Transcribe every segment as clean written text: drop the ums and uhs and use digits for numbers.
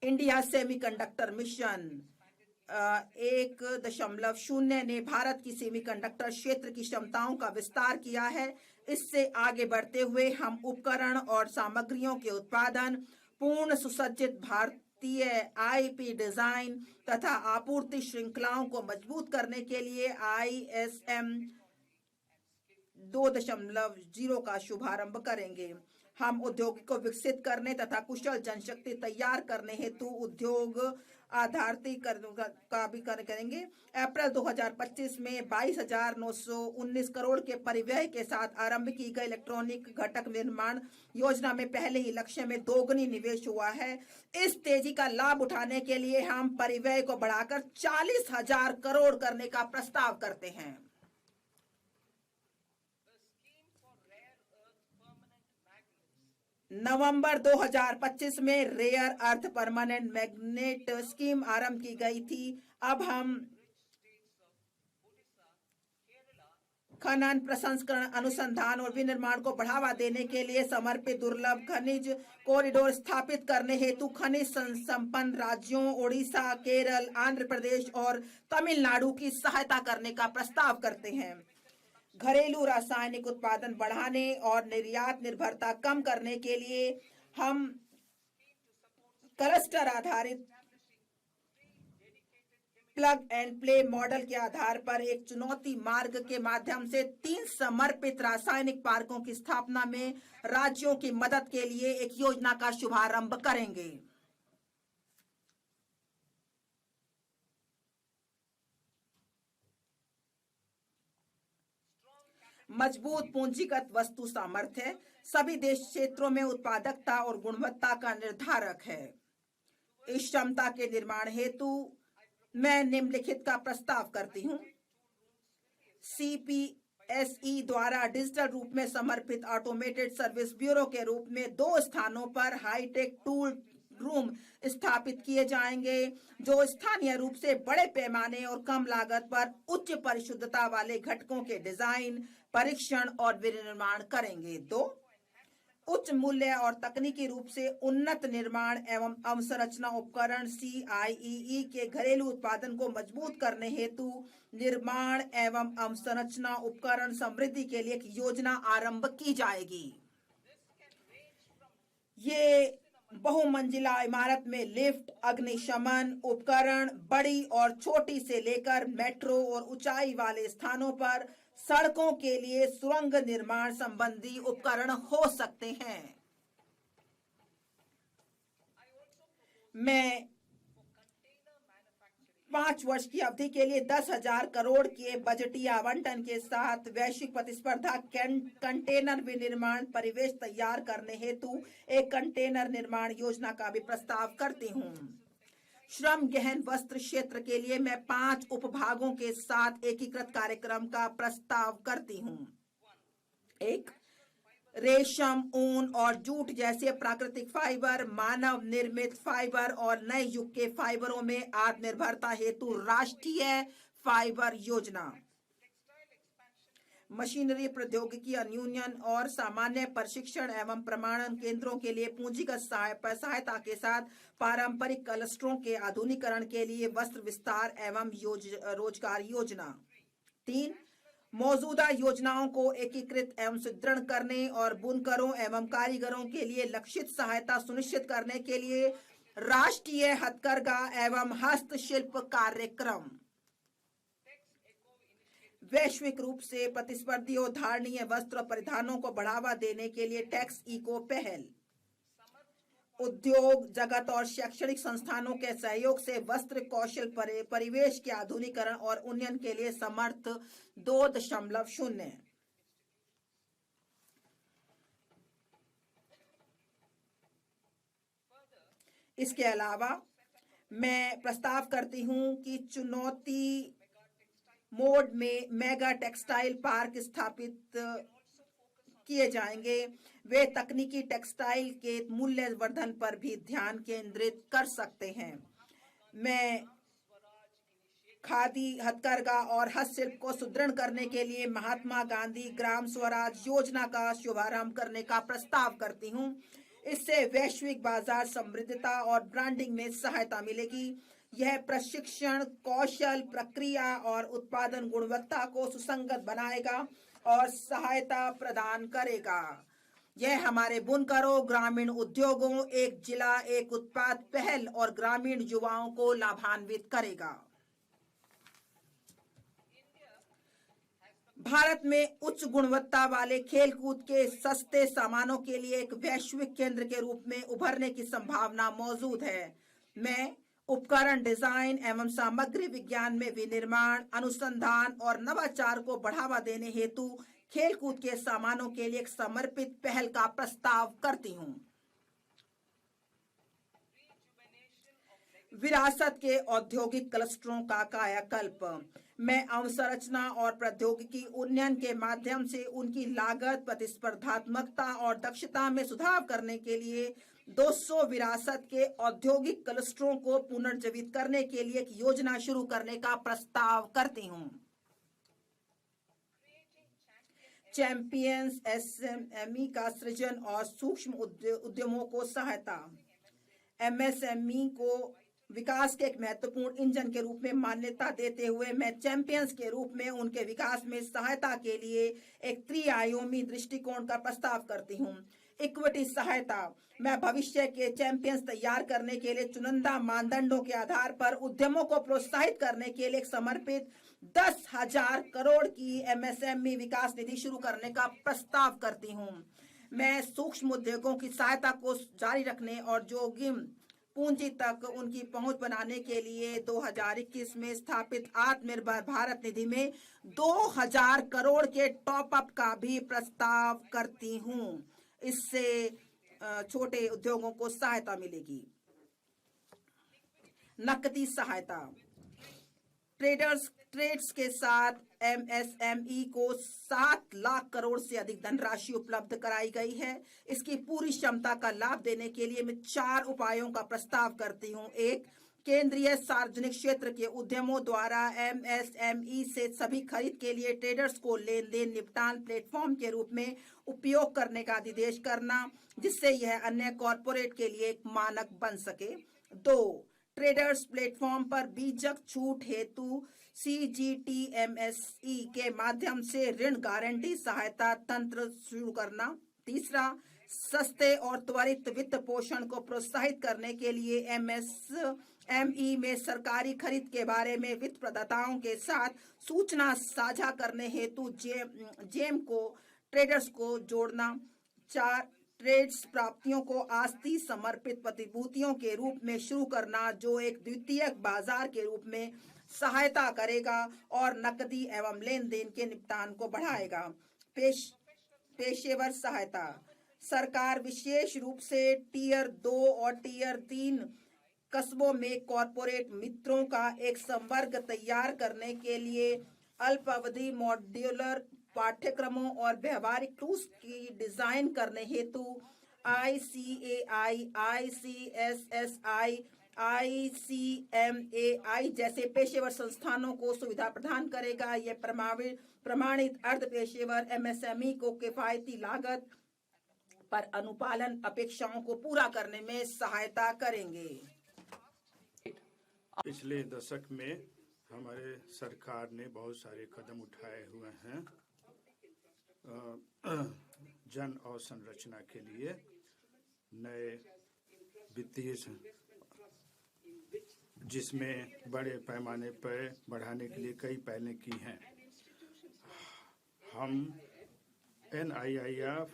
India semiconductor mission 1.0 ने भारत की semiconductor क्षेत्र की क्षमताओं का विस्तार किया है। इससे आगे बढ़ते हुए हम उपकरण और सामग्रियों के उत्पादन, पूर्ण सुसज्जित भारतीय आईपी डिजाइन तथा आपूर्ति श्रृंखलाओं को मजबूत करने के लिए ISM 2.0 का शुभारंभ करेंगे। हम उद्योग को विकसित करने तथा कुशल जनशक्ति तैयार करने हेतु उद्योग आधारित का भी करेंगे। अप्रैल 2025 में 22,919 करोड़ के परिव्यय के साथ आरंभ की गई इलेक्ट्रॉनिक घटक निर्माण योजना में पहले ही लक्ष्य में दोगुनी निवेश हुआ है। इस तेजी का लाभ उठाने के लिए हम परिव्यय को बढ़ाकर 40,000 करोड़ करने का प्रस्ताव करते हैं। नवंबर 2025 में rare earth permanent magnet scheme आरंभ की गई थी। अब हम खनन, प्रसंस्करण, अनुसंधान और विनिर्माण को बढ़ावा देने के लिए समर्पित दुर्लभ खनिज कॉरिडोर स्थापित करने हेतु खनिज संपन्न राज्यों ओडिशा, केरल, आंध्र प्रदेश और तमिलनाडु की सहायता करने का प्रस्ताव करते हैं। घरेलू रासायनिक उत्पादन बढ़ाने और निर्यात निर्भरता कम करने के लिए हम क्लस्टर आधारित प्लग एंड प्ले मॉडल के आधार पर एक चुनौती मार्ग के माध्यम से 3 समर्पित रासायनिक पार्कों की स्थापना में राज्यों की मदद के लिए एक योजना का शुभारंभ करेंगे। मजबूत पूंजीगत वस्तु सामर्थ्य सभी देश क्षेत्रों में उत्पादकता और गुणवत्ता का निर्धारक है। इस क्षमता के निर्माण हेतु मैं निम्नलिखित का प्रस्ताव करती हूँ। CPSE द्वारा डिजिटल रूप में समर्पित ऑटोमेटेड सर्विस ब्यूरो के रूप में 2 स्थानों पर हाईटेक टूल रूम स्थापित किए जाएंगे जो स्थानीय रूप से बड़े पैमाने और कम लागत पर उच्च परिशुद्धता वाले घटकों के डिजाइन, परीक्षण और विनिर्माण करेंगे। 2 उच्च मूल्य और तकनीकी रूप से उन्नत निर्माण एवं अवसंरचना उपकरण CIEE के घरेलू उत्पादन को मजबूत करने हेतु निर्माण एवं अवसंरचना उपकरण समृद्धि के लिए एक योजना आरंभ की जाएगी। ये बहुमंजिला इमारत में लिफ्ट, अग्निशमन उपकरण, बड़ी और छोटी से लेकर मेट्रो और ऊंचाई वाले स्थानों पर सड़कों के लिए सुरंग निर्माण संबंधी उपकरण हो सकते हैं। मैं 5 वर्ष की अवधि के लिए 10,000 करोड़ के बजटीय आवंटन के साथ वैश्विक प्रतिस्पर्धा कंटेनर विनिर्माण परिवेश तैयार करने हेतु एक कंटेनर निर्माण योजना का भी प्रस्ताव करती हूँ। श्रम गहन वस्त्र क्षेत्र के लिए मैं 5 उपभागों के साथ एकीकृत कार्यक्रम का प्रस्ताव करती हूँ। 1 रेशम, ऊन और जूट जैसे प्राकृतिक फाइबर, मानव निर्मित फाइबर और नए युग के फाइबरों में आत्मनिर्भरता हेतु राष्ट्रीय फाइबर योजना। मशीनरी प्रौद्योगिकी यूनियन और सामान्य प्रशिक्षण एवं प्रमाणन केंद्रों के लिए पूंजीगत सहायता के साथ पारंपरिक क्लस्टरों के आधुनिकीकरण के लिए वस्त्र विस्तार एवं रोजगार योजना। 3 मौजूदा योजनाओं को एकीकृत एवं सुदृढ़ करने और बुनकरों एवं कारीगरों के लिए लक्षित सहायता सुनिश्चित करने के लिए राष्ट्रीय हथकरघा एवं हस्तशिल्प कार्यक्रम। वैश्विक रूप से प्रतिस्पर्धी और धारणीय वस्त्र परिधानों को बढ़ावा देने के लिए टैक्स इको पहल। उद्योग जगत और शैक्षणिक संस्थानों के सहयोग से वस्त्र कौशल परिवेश के आधुनिकीकरण और उन्नयन के लिए समर्थ 2.0। इसके अलावा मैं प्रस्ताव करती हूं कि चुनौती मोड में मेगा टेक्सटाइल पार्क स्थापित किए जाएंगे। वे तकनीकी टेक्सटाइल के मूल्यवर्धन पर भी ध्यान केंद्रित कर सकते हैं। मैं खादी, हथकरघा और हस्तशिल्प को सुदृढ़ करने के लिए महात्मा गांधी ग्राम स्वराज योजना का शुभारंभ करने का प्रस्ताव करती हूं। इससे वैश्विक बाजार समृद्धता और ब्रांडिंग में सहायता मिलेगी। यह प्रशिक्षण, कौशल, प्रक्रिया और उत्पादन गुणवत्ता को सुसंगत बनाएगा और सहायता प्रदान करेगा। यह हमारे बुनकरों, ग्रामीण उद्योगों, एक जिला एक उत्पाद पहल और ग्रामीण युवाओं को लाभान्वित करेगा। भारत में उच्च गुणवत्ता वाले खेलकूद के सस्ते सामानों के लिए एक वैश्विक केंद्र के रूप में उभरने की संभावना मौजूद है। मैं उपकरण डिजाइन एवं सामग्री विज्ञान में विनिर्माण, अनुसंधान और नवाचार को बढ़ावा देने हेतु खेलकूद के सामानों के लिए एक समर्पित पहल का प्रस्ताव करती हूँ। विरासत के औद्योगिक क्लस्टरों का कायाकल्प। मैं अवसंरचना और प्रौद्योगिकी उन्नयन के माध्यम से उनकी लागत, प्रतिस्पर्धात्मकता और दक्षता में सुधार करने के लिए 200 विरासत के औद्योगिक क्लस्टरों को पुनर्जीवित करने के लिए एक योजना शुरू करने का प्रस्ताव करती हूँ। चैंपियंस एसएमई का सृजन और सूक्ष्म उद्यमों को सहायता। एमएसएमई को विकास के एक महत्वपूर्ण इंजन के रूप में मान्यता देते हुए मैं चैंपियंस के रूप में उनके विकास में सहायता के लिए एक त्रिआयामी दृष्टिकोण का प्रस्ताव करती हूँ। इक्विटी सहायता। मैं भविष्य के चैंपियंस तैयार करने के लिए चुनिंदा मानदंडों के आधार पर उद्यमों को प्रोत्साहित करने के लिए एक समर्पित 10,000 करोड़ की एमएसएमई विकास निधि शुरू करने का प्रस्ताव करती हूँ। मैं सूक्ष्म उद्योगों की सहायता को जारी रखने और जोखिम पूंजी तक उनकी पहुंच बनाने के लिए 2021 में स्थापित आत्मनिर्भर भारत निधि में 2,000 करोड़ के टॉप अप का भी प्रस्ताव करती हूं। इससे छोटे उद्योगों को सहायता मिलेगी। नकदी सहायता। ट्रेड्स के साथ एमएसएमई को 7 लाख करोड़ से अधिक धनराशि उपलब्ध कराई गई है। इसकी पूरी क्षमता का लाभ देने के लिए मैं 4 उपायों का प्रस्ताव करती हूँ। 1, केंद्रीय सार्वजनिक क्षेत्र के उद्यमों द्वारा एमएसएमई से सभी खरीद के लिए ट्रेडर्स को लेन देन निपटान प्लेटफॉर्म के रूप में उपयोग करने का निर्देश करना, जिससे यह अन्य कॉरपोरेट के लिए एक मानक बन सके। 2, ट्रेडर्स प्लेटफॉर्म पर बीजक छूट हेतु सीजीटीएमएसई के माध्यम से ऋण गारंटी सहायता तंत्र शुरू करना। 3, सस्ते और त्वरित वित्त पोषण को प्रोत्साहित करने के लिए एमएसएमई में सरकारी खरीद के बारे में वित्त प्रदाताओं के साथ सूचना साझा करने हेतु जेम को ट्रेडर्स को जोड़ना। 4, ट्रेड्स प्राप्तियों को आस्ती समर्पित प्रतिभूतियों के रूप में शुरू करना, जो एक द्वितीयक बाजार के रूप में सहायता करेगा और नकदी एवं लेन देन के निपटान को बढ़ाएगा। पेशेवर सहायता। सरकार विशेष रूप से टियर 2 और टियर 3 कस्बों में कॉरपोरेट मित्रों का एक संवर्ग तैयार करने के लिए अल्पावधि मॉड्यूलर पाठ्यक्रमों और व्यवहारिक टूल्स की डिजाइन करने हेतु ICAI, ICSSI, ICMAI जैसे पेशेवर संस्थानों को सुविधा प्रदान करेगा। यह प्रमाणित अर्ध पेशेवर एमएसएमई को किफायती लागत पर अनुपालन अपेक्षाओं को पूरा करने में सहायता करेंगे। पिछले दशक में हमारे सरकार ने बहुत सारे कदम उठाए हुए हैं जन अवसंरचना के लिए, नए वित्तीय जिसमें बड़े पैमाने पर बढ़ाने के लिए कई पहलें की हैं। हम NIIF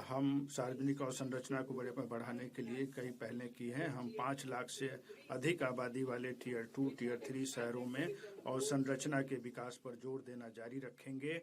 हम सार्वजनिक अवसंरचना को बड़े पर बढ़ाने के लिए कई पहलें की हैं। हम 5 लाख से अधिक आबादी वाले टियर 2, टियर 3 शहरों में अवसंरचना के विकास पर जोर देना जारी रखेंगे,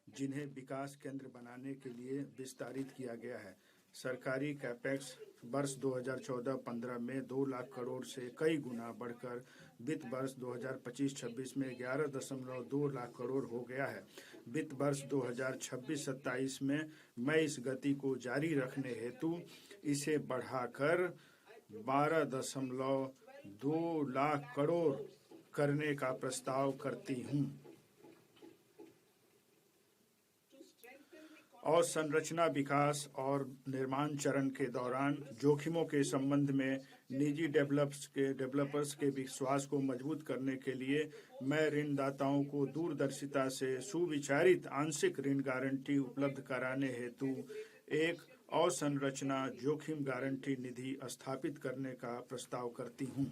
जिन्हें विकास केंद्र बनाने के लिए विस्तारित किया गया है। सरकारी कैपेक्स वर्ष 2014-15 में 2 लाख करोड़ से कई गुना बढ़कर वित्त वर्ष 2025-26 में 11.2 लाख करोड़ हो गया है। वित्त वर्ष 2026-27 में मैं इस गति को जारी रखने हेतु इसे बढ़ाकर 12.2 लाख करोड़ करने का प्रस्ताव करती हूँ। अवसंरचना विकास और निर्माण चरण के दौरान जोखिमों के संबंध में निजी डेवलपर्स के विश्वास को मजबूत करने के लिए मैं ऋणदाताओं को दूरदर्शिता से सुविचारित आंशिक ऋण गारंटी उपलब्ध कराने हेतु एक अवसंरचना जोखिम गारंटी निधि स्थापित करने का प्रस्ताव करती हूँ।